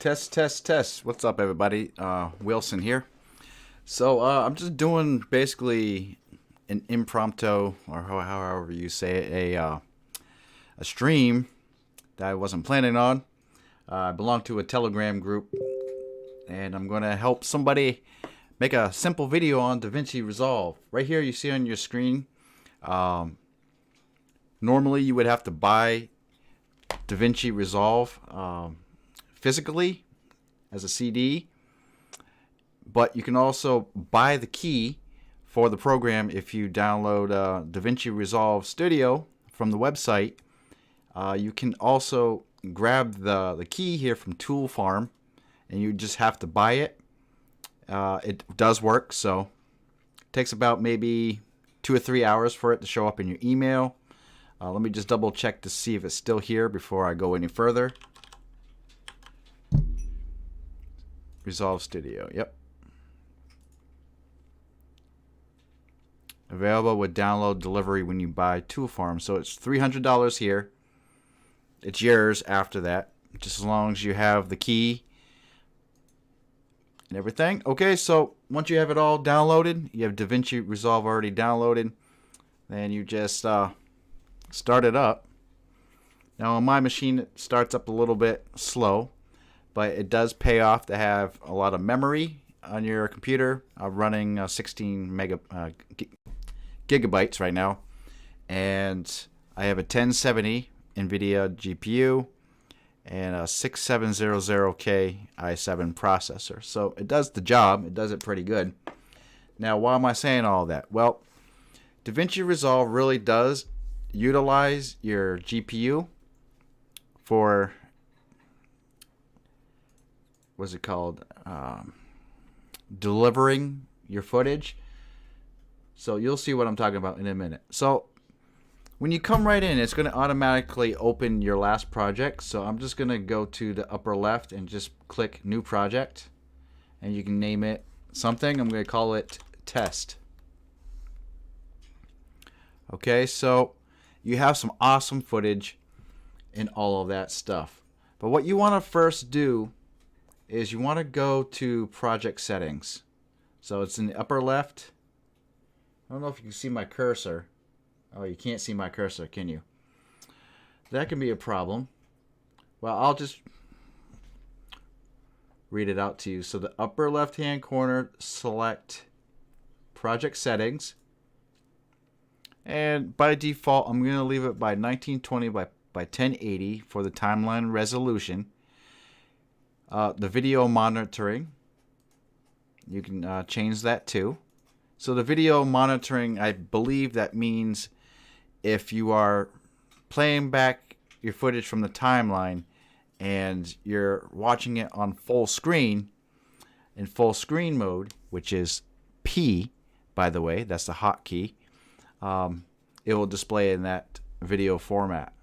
Test, test, test. What's up, everybody? Wilson here. So I'm just doing basically an impromptu, or however you say it, a stream that I wasn't planning on. I belong to a Telegram group, and I'm going to help somebody make a simple video on Davinci Resolve. Right here, you see on your screen. Normally, you would have to buy Davinci Resolve physically as a CD, but you can also buy the key for the program if you download Davinci Resolve Studio from the website. You can also grab the key here from Tool Farm, and you just have to buy it. It does work, so it takes about maybe 2 or 3 hours for it to show up in your email. Let me just double check to see if it's still here before I go any further. Resolve Studio, yep. Available with download delivery when you buy Tool Farm. So it's $300 here. It's yours after that, just as long as you have the key and everything. Okay, so once you have it all downloaded, you have Davinci Resolve already downloaded, then you just start it up. Now on my machine it starts up a little bit slow, but it does pay off to have a lot of memory on your computer. I'm running 16 gigabytes right now, and I have a 1070 NVIDIA GPU and a 6700K i7 processor. So it does the job. It does it pretty good. Now, why am I saying all that? Well, Davinci Resolve really does utilize your GPU for, what's it called, delivering your footage. So you'll see what I'm talking about in a minute. So when you come right in, it's going to automatically open your last project. So I'm just going to go to the upper left and just click New Project, and you can name it something. I'm going to call it Test. Okay, so you have some awesome footage and all of that stuff. But what you want to first do is you want to go to Project Settings. So it's in the upper left. I don't know if you can see my cursor. Oh, you can't see my cursor, can you? That can be a problem. Well, I'll just read it out to you. So the upper left-hand corner, select Project Settings. And by default, I'm going to leave it by 1920 by 1080 for the timeline resolution. The video monitoring, you can change that too. So the video monitoring, I believe that means if you are playing back your footage from the timeline and you're watching it on full screen, in full screen mode, which is P, by the way, that's the hotkey, it will display in that video format.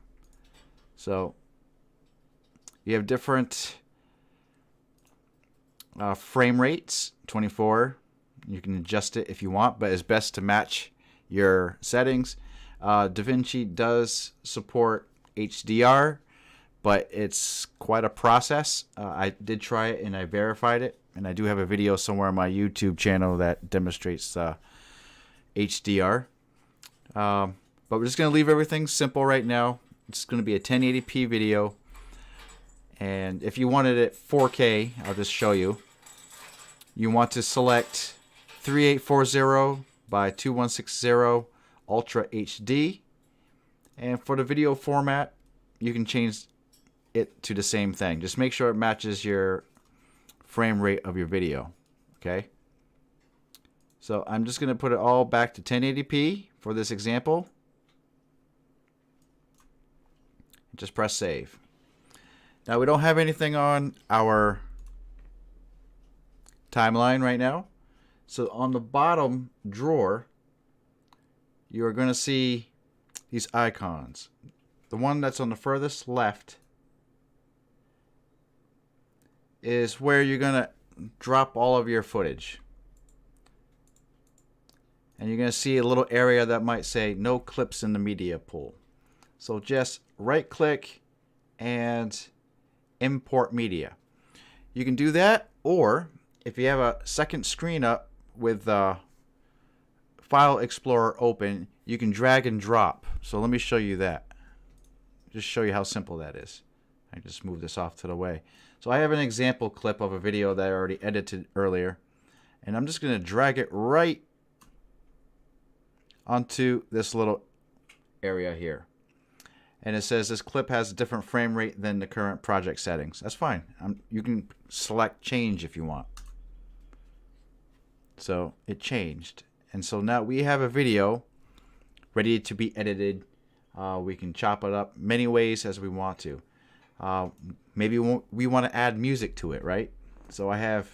So you have different frame rates, 24. You can adjust it if you want, but it's best to match your settings. Davinci does support HDR, but it's quite a process. I did try it and I verified it, and I do have a video somewhere on my YouTube channel that demonstrates HDR. But we're just going to leave everything simple right now. It's going to be a 1080p video, and if you wanted it 4K, I'll just show you. You want to select 3840 by 2160 Ultra HD, and for the video format you can change it to the same thing. Just make sure it matches your frame rate of your video. Okay, so I'm just going to put it all back to 1080p for this example. Just press save. Now we don't have anything on our timeline right now. So on the bottom drawer, you are going to see these icons. The one that's on the furthest left is where you're going to drop all of your footage. And you're going to see a little area that might say no clips in the media pool. So just right click and import media. You can do that, or if you have a second screen up with File Explorer open, you can drag and drop. So let me show you that. Just show you how simple that is. I just move this off to the way. So I have an example clip of a video that I already edited earlier, and I'm just going to drag it right onto this little area here. And it says this clip has a different frame rate than the current project settings. That's fine. You can select change if you want. So it changed. And so now we have a video ready to be edited. We can chop it up many ways as we want to. Maybe we want to add music to it, right? So I have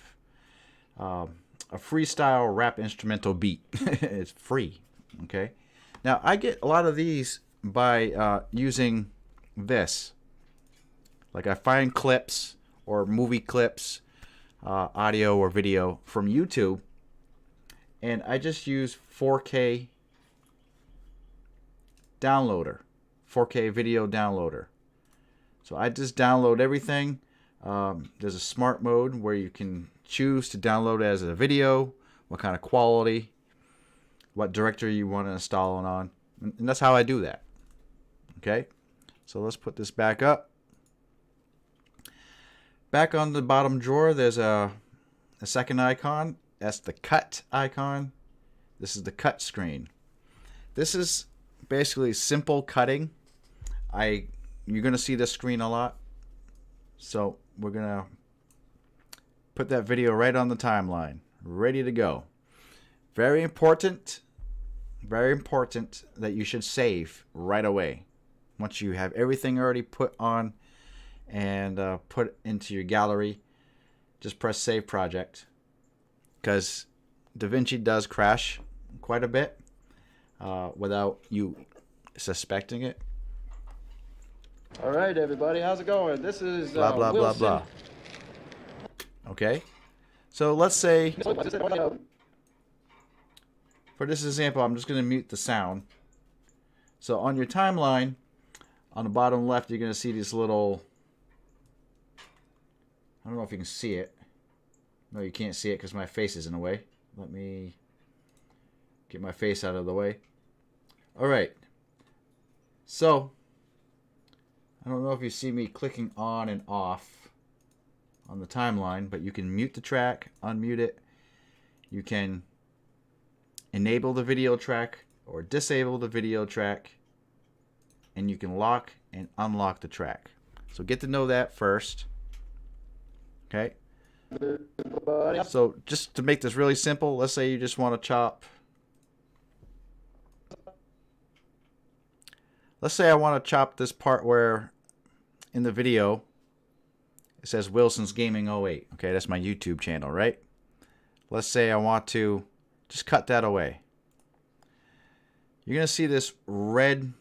a freestyle rap instrumental beat. It's free, okay? Now I get a lot of these by using this. Like I find clips or movie clips, audio or video from YouTube, and I just use 4K downloader, 4K video downloader. So I just download everything. There's a smart mode where you can choose to download it as a video, what kind of quality, what directory you want to install it on, and that's how I do that. Okay, so let's put this back up. Back on the bottom drawer, there's a second icon. That's the cut icon. This is the cut screen. This is basically simple cutting. You're gonna see this screen a lot, so we're gonna put that video right on the timeline, ready to go. Very important that you should save right away. Once you have everything already put on and put into your gallery, just press save project, because Davinci does crash quite a bit without you suspecting it. All right, everybody, how's it going? This is blah blah Wilson. blah blah. Okay, so let's say for this example, I'm just going to mute the sound. So on your timeline, on the bottom left, you're going to see this little, I don't know if you can see it. No, you can't see it because my face is in the way. Let me get my face out of the way. All right. So I don't know if you see me clicking on and off on the timeline, but you can mute the track, unmute it. You can enable the video track or disable the video track, and you can lock and unlock the track. So get to know that first. Okay. So just to make this really simple, let's say you just want to chop. Let's say I want to chop this part where in the video it says Wilson's Gaming 08. Okay, that's my YouTube channel, right? Let's say I want to just cut that away. You're going to see this red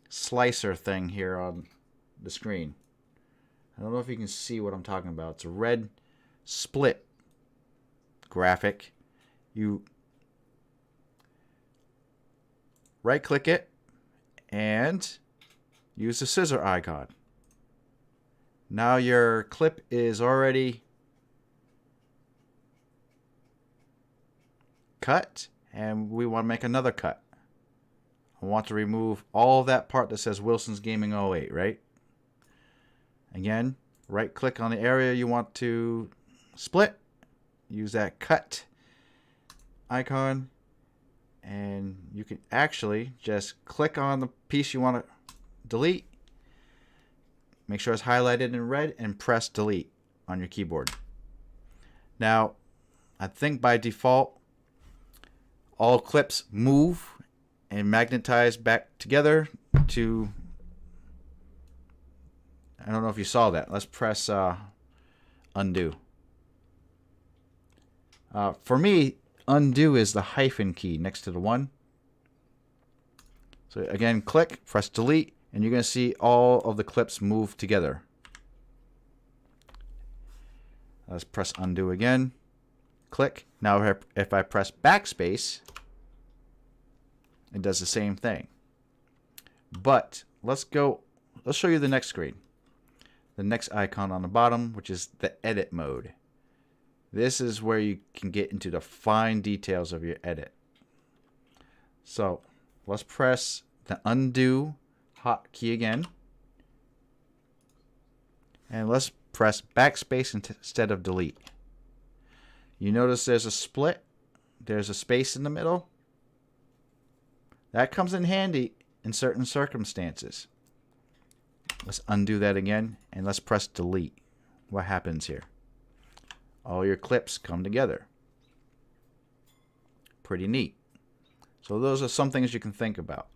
slicer thing here on the screen. I don't know if you can see what I'm talking about. It's a red split graphic. You right click it and use the scissor icon. Now your clip is already cut, and we want to make another cut. I want to remove all of that part that says Wilson's Gaming 08, right? Again, right click on the area you want to split, use that cut icon, and you can actually just click on the piece you want to delete, make sure it's highlighted in red, and press delete on your keyboard. Now, I think by default all clips move and magnetize back together to, I don't know if you saw that. Let's press undo. For me, undo is the hyphen key next to the 1. So again, click, press delete, and you're going to see all of the clips move together. Let's press undo again. Click. Now if I press backspace, it does the same thing. But let's show you the next screen. the next icon on the bottom, which is the edit mode. This is where you can get into the fine details of your edit. So let's press the undo hotkey again. And let's press backspace instead of delete. You notice there's a split. There's a space in the middle. That comes in handy in certain circumstances. Let's undo that again and let's press delete. What happens here? All your clips come together. Pretty neat. So those are some things you can think about.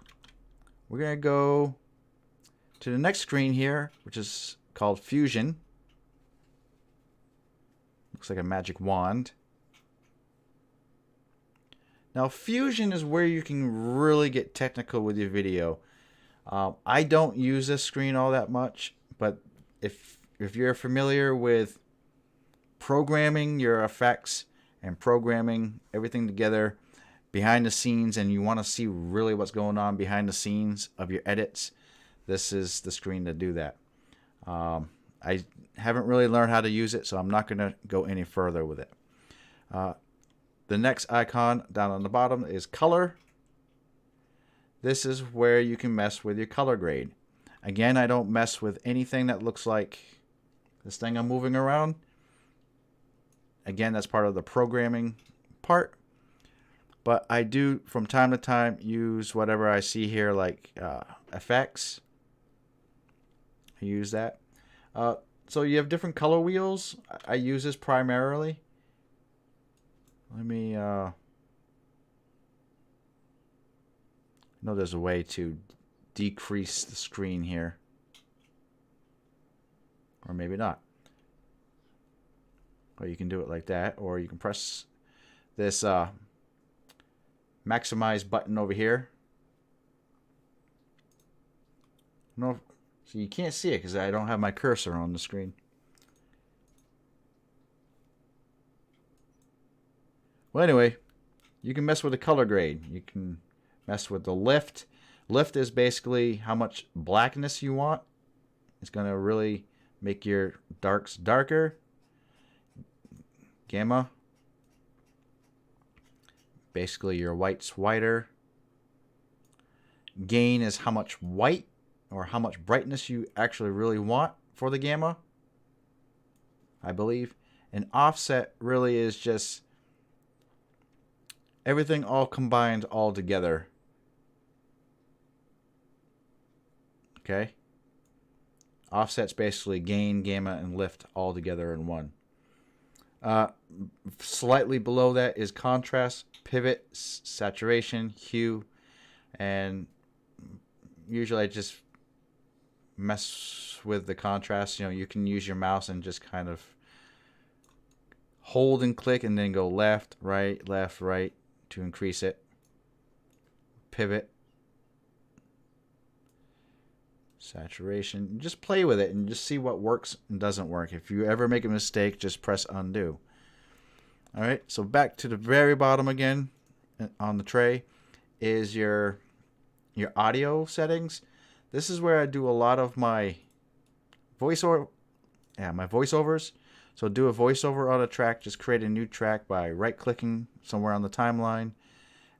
We're going to go to the next screen here, which is called Fusion. Looks like a magic wand. Now Fusion is where you can really get technical with your video. I don't use this screen all that much, but if you're familiar with programming your effects and programming everything together behind the scenes, and you want to see really what's going on behind the scenes of your edits, this is the screen to do that. I haven't really learned how to use it, so I'm not going to go any further with it. The next icon down on the bottom is color. This is where you can mess with your color grade. Again, I don't mess with anything that looks like this thing I'm moving around. Again, that's part of the programming part. But I do, from time to time, use whatever I see here, like effects. I use that. So you have different color wheels. I use this primarily. Let me... I know there's a way to decrease the screen here. Or maybe not. Or you can do it like that. Or you can press this maximize button over here. No, so you can't see it because I don't have my cursor on the screen. Well, anyway, you can mess with the color grade. You can mess with the lift. Lift is basically how much blackness you want. It's going to really make your darks darker. Gamma, basically your whites whiter. Gain is how much white or how much brightness you actually really want for the gamma, I believe. And offset really is just everything all combined all together. Okay? Offset's basically gain, gamma, and lift all together in one. Slightly below that is contrast, pivot, saturation, hue, and usually I just mess with the contrast. You know, you can use your mouse and just kind of hold and click and then go left, right to increase it. Pivot, saturation. Just play with it and just see what works and doesn't work. If you ever make a mistake, just press undo. All right, so back to the very bottom again on the tray is your audio settings. This is where I do a lot of my voiceovers. So do a voiceover on a track. Just create a new track by right-clicking somewhere on the timeline.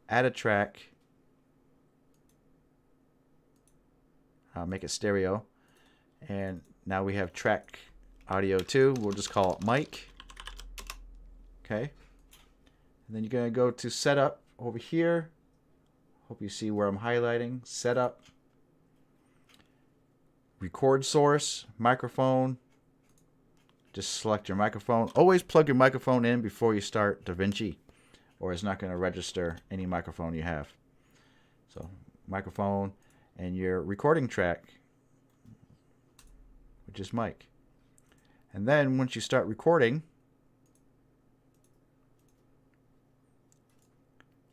Add a track. Make it stereo. And now we have track audio 2. We'll just call it mic. Okay. And then you're going to go to setup over here. Hope you see where I'm highlighting. Setup. Record source. Microphone. Just select your microphone. Always plug your microphone in before you start Davinci, or it's not going to register any microphone you have. So microphone and your recording track, which is mic. And then once you start recording,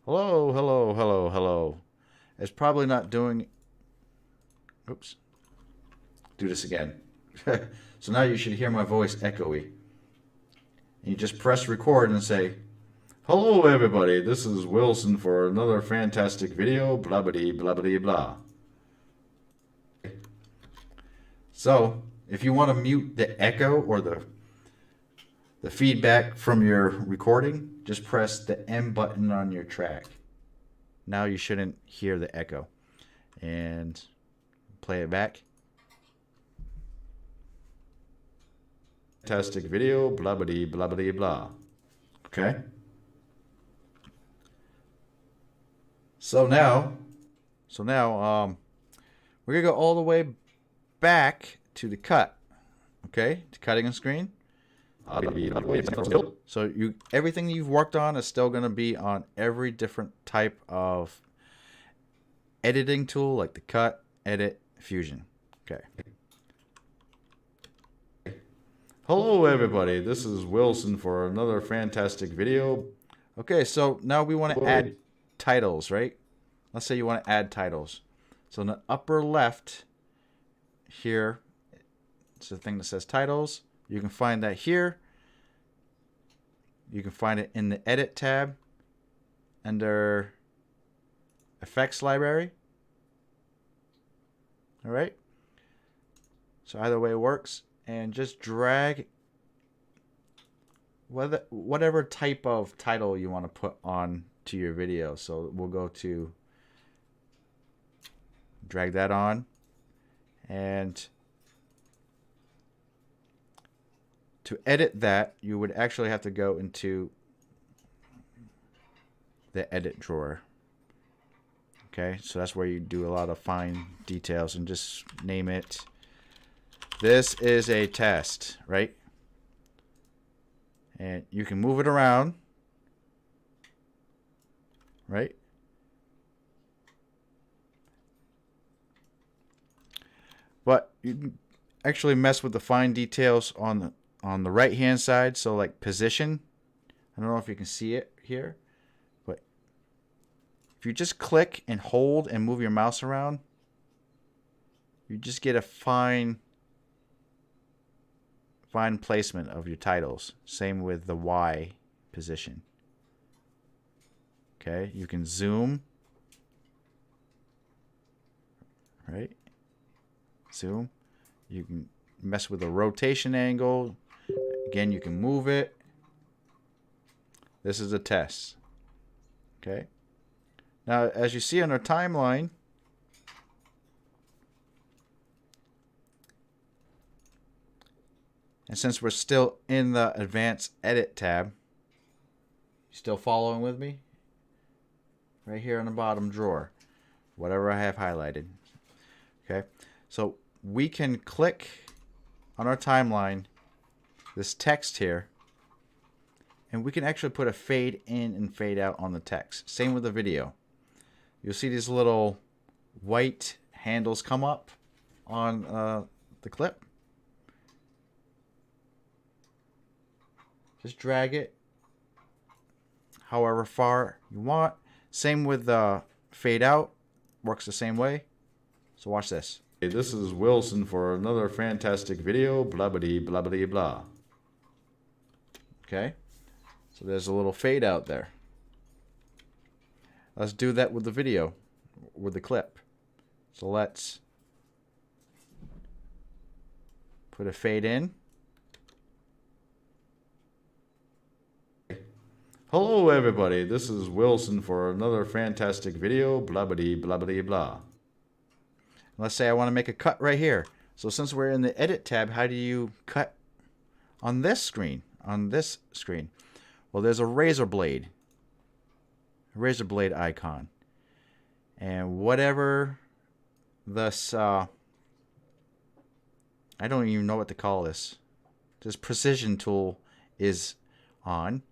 hello, hello, hello, hello. It's probably not doing... Oops. Do this again. So now you should hear my voice echoey. And you just press record and say, hello everybody, this is Wilson for another fantastic video, blah blah blah blah blah. So if you want to mute the echo or the feedback from your recording, just press the M button on your track. Now you shouldn't hear the echo. And play it back. Fantastic video, blah blah blah blah blah. Okay. So now we're gonna go all the way back to the cut. Okay, to cutting a screen. So everything you've worked on is still gonna be on every different type of editing tool, like the cut, edit, fusion. Okay. Hello everybody, this is Wilson for another fantastic video. Okay, so now we want to add titles, right? Let's say you want to add titles. So in the upper left here, it's the thing that says titles. You can find that here. You can find it in the edit tab under effects library. All right. So either way it works. And just drag whatever type of title you want to put on to your video. So we'll go to drag that on, and to edit that you would actually have to go into the edit drawer. Okay, so that's where you do a lot of fine details, and just name it. This is a test, right? And you can move it around, right? But you can actually mess with the fine details on the right hand side. So like position, I don't know if you can see it here, but if you just click and hold and move your mouse around, you just get a fine placement of your titles. Same with the Y position. Okay, you can zoom, right? Zoom. You can mess with the rotation angle. Again, you can move it. This is a test. Okay. Now, as you see on our timeline, and since we're still in the advanced edit tab, you still following with me? Right here in the bottom drawer, whatever I have highlighted. Okay, so we can click on our timeline, this text here, and we can actually put a fade in and fade out on the text. Same with the video. You'll see these little white handles come up on the clip. Just drag it however far you want. Same with the fade out. Works the same way. So watch this. Hey, this is Wilson for another fantastic video. Blah blah blah blah blah. Okay. So there's a little fade out there. Let's do that with the video, with the clip. So let's put a fade in. Hello everybody, this is Wilson for another fantastic video, blah blah blah blah blah. Let's say I want to make a cut right here. So since we're in the edit tab, how do you cut on this screen? On this screen? Well, there's a razor blade icon. And whatever this, I don't even know what to call this. This precision tool is on.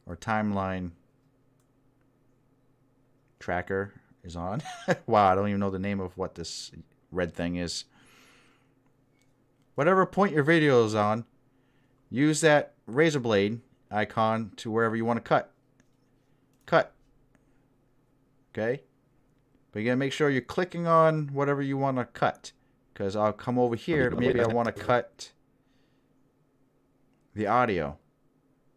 Or timeline tracker is on. Wow, I don't even know the name of what this red thing is. Whatever point your video is on, use that razor blade icon to wherever you want to cut. Cut. Okay? But you gotta make sure you're clicking on whatever you want to cut. Because I'll come over here, maybe I want to cut the audio.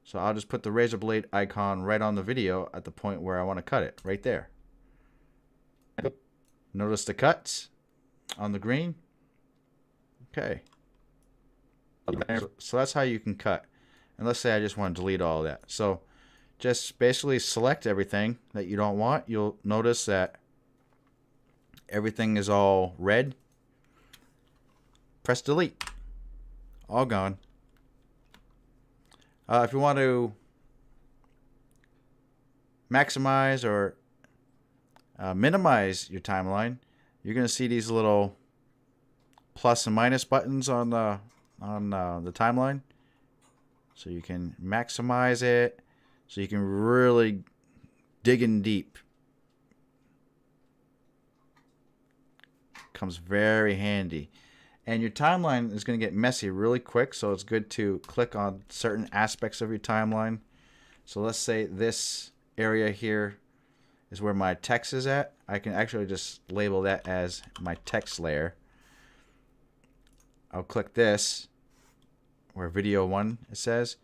So I'll just put the razor blade icon right on the video at the point where I want to cut it, right there. Notice the cuts on the green? Okay. So that's how you can cut. And let's say I just want to delete all that. So just basically select everything that you don't want. You'll notice that everything is all red. Press delete. All gone. If you want to maximize or minimize your timeline, you're going to see these little plus and minus buttons on the timeline. So you can maximize it, so you can really dig in deep. Comes very handy. And your timeline is going to get messy really quick, so it's good to click on certain aspects of your timeline. So let's say this area here is where my text is at. I can actually just label that as my text layer. I'll click this, where video 1 it says.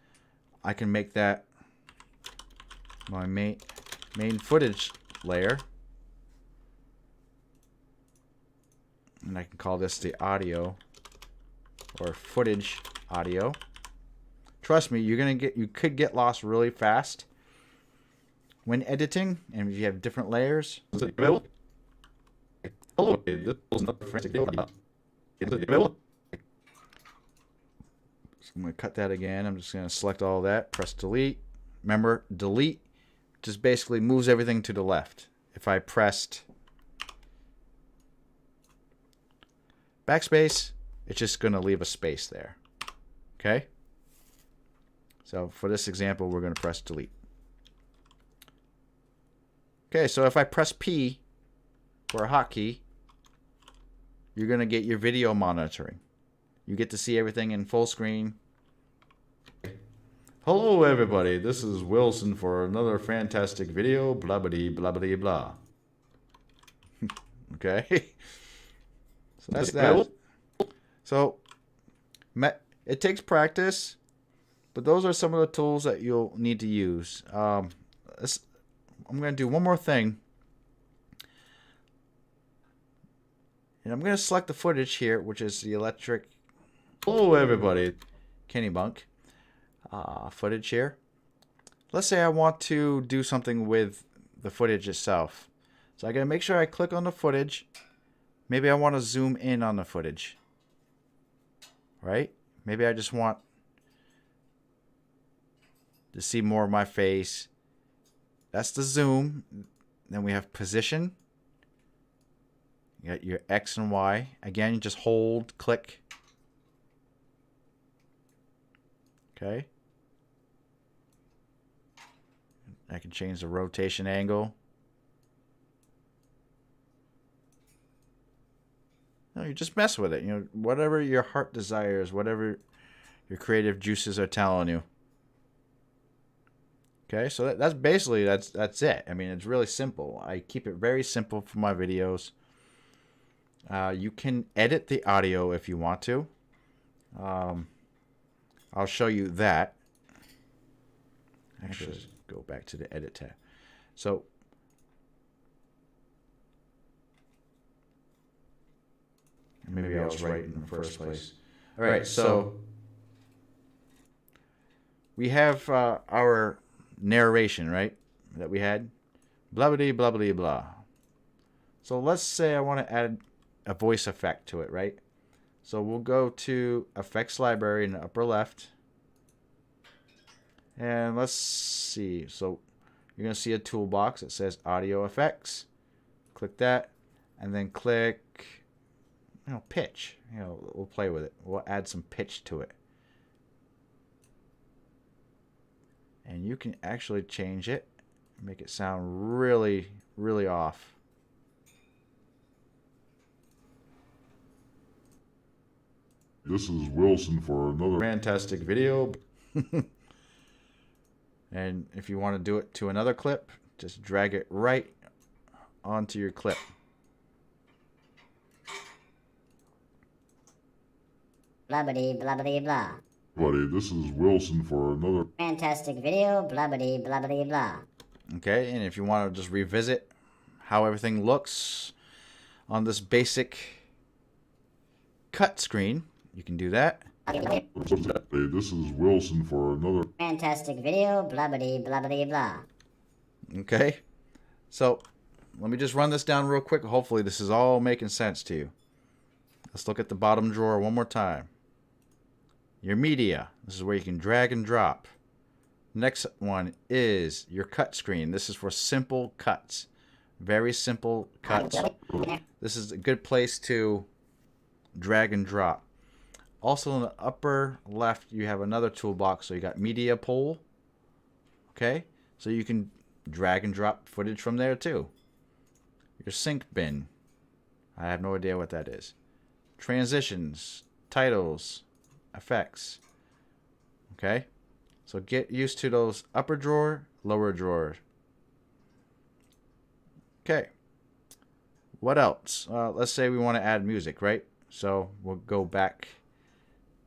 I can make that my main footage layer. And I can call this the audio or footage audio. Trust me, you could get lost really fast when editing, and if you have different layers. So I'm going to cut that again. I'm just going to select all that, press delete. Remember, delete just basically moves everything to the left. If I pressed backspace, it's just going to leave a space there. Okay? So for this example, we're going to press delete. Okay, so if I press P for a hotkey, you're going to get your video monitoring. You get to see everything in full screen. Hello everybody, this is Wilson for another fantastic video, blah blah blah blah blah. Okay? So that's that. So it takes practice, but those are some of the tools that you'll need to use. I'm going to do one more thing. And I'm going to select the footage here, which is the electric. Hello everybody, Kenny Bunk. Footage here. Let's say I want to do something with the footage itself. So I got to make sure I click on the footage. Maybe I want to zoom in on the footage. Right? Maybe I just want to see more of my face. That's the zoom. Then we have position. You got your X and Y. Again, you just hold, click. Okay. I can change the rotation angle. No, you just mess with it. You know, whatever your heart desires, whatever your creative juices are telling you. Okay, so that's basically that's it. I mean, it's really simple. I keep it very simple for my videos. You can edit the audio if you want to. I'll show you that. Actually, let's go back to the edit tab. So maybe I was right in the first place. All right, so we have our narration, right, that we had. Blah, blah, blah, blah, blah. So let's say I want to add a voice effect to it, right? So we'll go to Effects Library in the upper left. And let's see. So you're going to see a toolbox that says Audio Effects. Click that. And then click, pitch. We'll play with it. We'll add some pitch to it. And you can actually change it. Make it sound really, really off. This is Wilson for another fantastic video. And if you want to do it to another clip, just drag it right onto your clip. Blah blah blah blah blah. Buddy, this is Wilson for another Fantastic video, blah blah blah blah blah. Okay, and if you want to just revisit how everything looks on this basic cut screen, you can do that. Hey, this is Wilson for another fantastic video, blubbity blubbity blah. Okay, so let me just run this down real quick. Hopefully this is all making sense to you. Let's look at the bottom drawer one more time. Your media. This is where you can drag and drop. Next one is your cut screen. This is for simple cuts. Very simple cuts. This is a good place to drag and drop. Also in the upper left, you have another toolbox. So you got media pool. Okay, so you can drag and drop footage from there too. Your sync bin. I have no idea what that is. Transitions, titles, effects. Okay, so get used to those upper drawer, lower drawer. Okay, what else? Let's say we want to add music, right? So we'll go back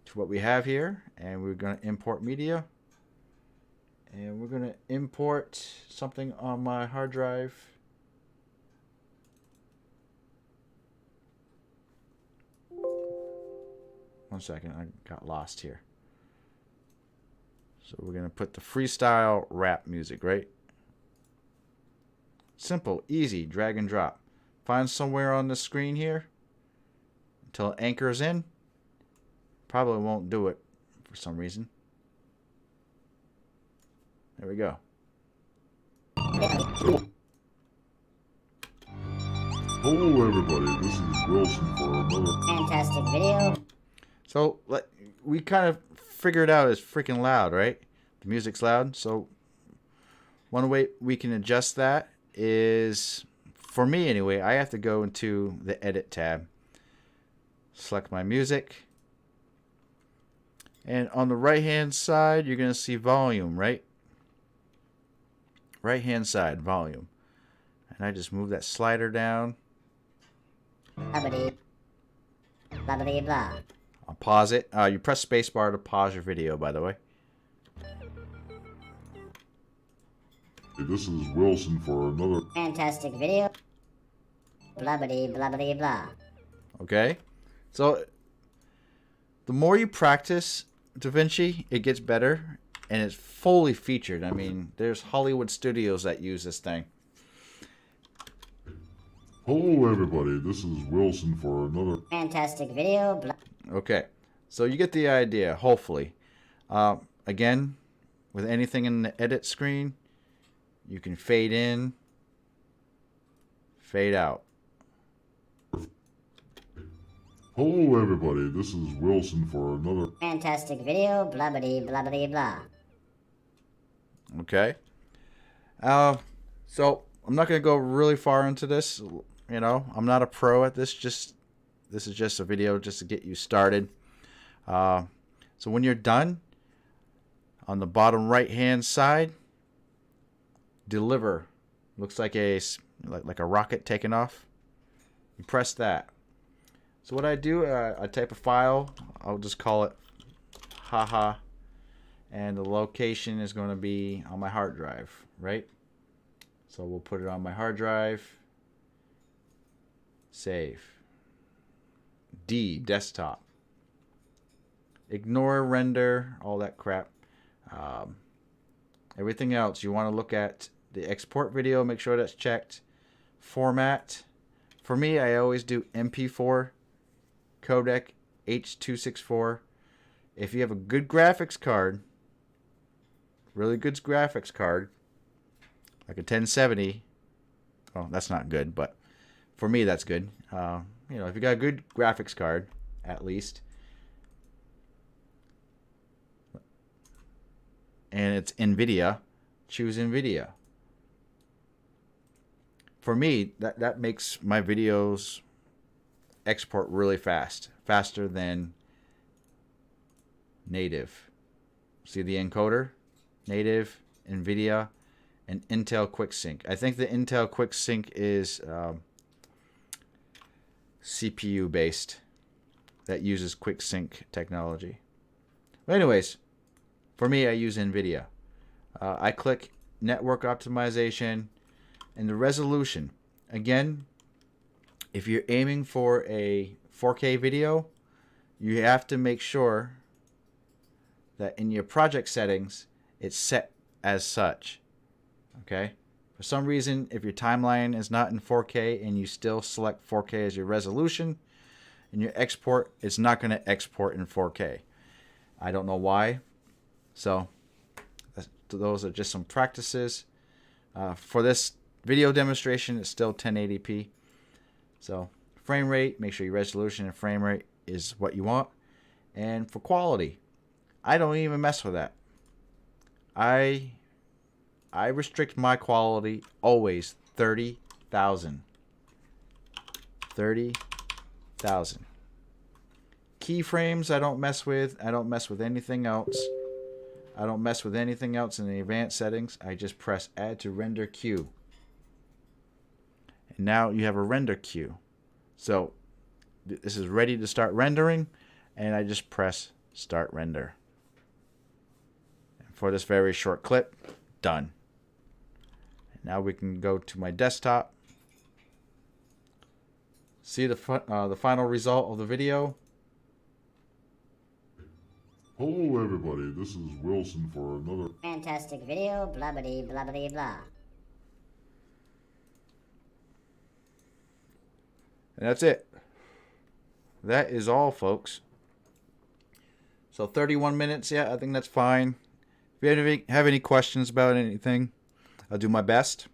to what we have here, and we're going to import media, and we're going to import something on my hard drive. One second, I got lost here. So we're going to put the freestyle rap music, right? Simple, easy, drag and drop. Find somewhere on the screen here until it anchors in. Probably won't do it for some reason. There we go. Hello everybody, this is Wilson for another Fantastic video. So we kind of figured out it's freaking loud, right? The music's loud. So one way we can adjust that is, for me anyway, I have to go into the Edit tab. Select my music. And on the right hand side, you're going to see volume, right? Right hand side, volume. And I just move that slider down. Blubbity blubbity blah. I'll pause it. You press spacebar to pause your video, by the way. Hey, this is Wilson for another Fantastic video. Blubbity blubbity blah. Okay? So the more you practice DaVinci, it gets better, and it's fully featured. I mean, there's Hollywood studios that use this thing. Hello everybody, this is Wilson for another Fantastic video. Okay, so you get the idea, hopefully. Again, with anything in the edit screen, you can fade in, fade out. Hello everybody, this is Wilson for another Fantastic video. Blubbity blubbity blah. Okay. So I'm not going to go really far into this. You know, I'm not a pro at this. This is just a video just to get you started. So when you're done, on the bottom right hand side, deliver. Looks like a rocket taking off. You press that. So what I do, I type a file. I'll just call it haha, and the location is going to be on my hard drive, right? So we'll put it on my hard drive. Save. D, desktop. Ignore render, all that crap. Everything else, you want to look at the export video, make sure that's checked. Format. For me, I always do MP4, codec, H.264. If you have a good graphics card, really good graphics card, like a 1070, well, that's not good, but for me, that's good. You know, if you got a good graphics card, at least, and it's NVIDIA, choose NVIDIA. For me, that makes my videos export really fast, faster than native. See the encoder? Native, NVIDIA, and Intel QuickSync. I think the Intel QuickSync is CPU based, that uses QuickSync technology. But anyways, for me, I use NVIDIA. I click network optimization and the resolution. Again, if you're aiming for a 4K video, you have to make sure that in your project settings, it's set as such. Okay? For some reason, if your timeline is not in 4K and you still select 4K as your resolution, in your export, it's not going to export in 4K. I don't know why. So those are just some practices. For this video demonstration, it's still 1080p. So frame rate, make sure your resolution and frame rate is what you want. And for quality, I don't even mess with that. I restrict my quality always 30,000. 30,000. Keyframes I don't mess with. I don't mess with anything else. I don't mess with anything else in the advanced settings. I just press add to render queue. And now you have a render queue. So this is ready to start rendering, and I just press start render. And for this very short clip, done. And now we can go to my desktop, see the final result of the video. Hello everybody, this is Wilson for another Fantastic video, blah blah blah blah blah. And that's it. That is all, folks. So 31 minutes, yeah, I think that's fine. If you have any questions about anything, I'll do my best.